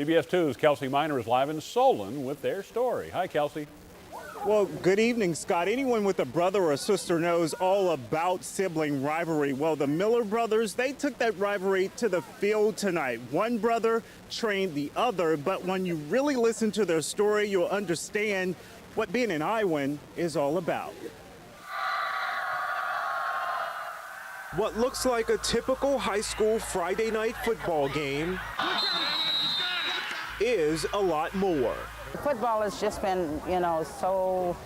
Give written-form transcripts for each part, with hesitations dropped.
CBS 2's Kelsey Minor is live in Solon with their story. Hi, Kelsey. Well, good evening, Scott. Anyone with a brother or a sister knows all about sibling rivalry. Well, the Miller brothers, they took that rivalry to the field tonight. One brother trained the other, but when you really listen to their story, you'll understand what being an Iowan is all about. What looks like a typical high school Friday night football game is a lot more. Football has just been, so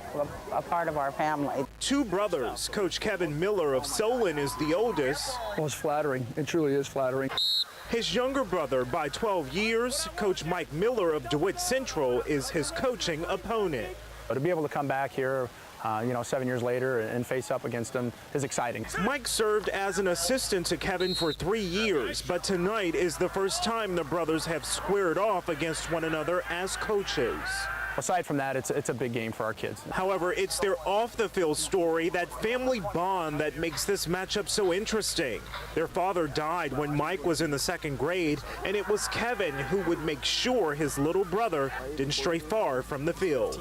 a part of our family. Two brothers. Coach Kevin Miller of Solon is the oldest. Well, it's flattering. It truly is flattering. His younger brother by 12 years, Coach Mike Miller of DeWitt Central, is his coaching opponent. To be able to come back here, 7 years later and face up against him is exciting. Mike served as an assistant to Kevin for 3 years, but tonight is the first time the brothers have squared off against one another as coaches. Aside from that, it's a big game for our kids. However, it's their off-the-field story, that family bond, that makes this matchup so interesting. Their father died when Mike was in the 2nd grade, and it was Kevin who would make sure his little brother didn't stray far from the field.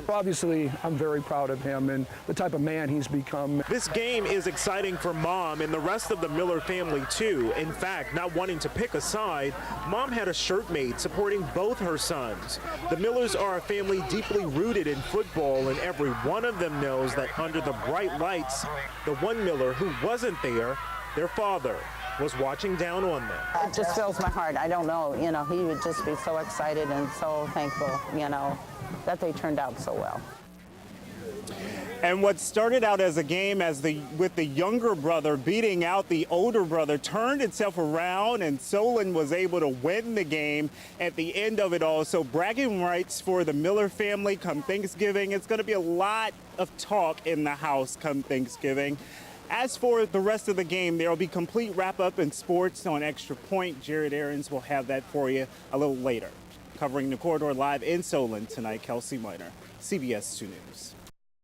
Obviously, I'm very proud of him and the type of man he's become. This game is exciting for Mom and the rest of the Miller family, too. In fact, not wanting to pick a side, Mom had a shirt made supporting both her sons. The Millers are a family deeply rooted in football, and every one of them knows that under the bright lights, the one Miller who wasn't there, their father, was watching down on them. It just fills my heart. I don't know, he would just be so excited and so thankful, that they turned out so well. And what started out as a game with the younger brother beating out the older brother turned itself around, and Solon was able to win the game at the end of it all. So bragging rights for the Miller family come Thanksgiving. It's going to be a lot of talk in the house come Thanksgiving. As for the rest of the game, there will be complete wrap-up in sports on Extra Point. Jared Aarons will have that for you a little later. Covering the corridor live in Solon tonight, Kelsey Minor, CBS 2 News.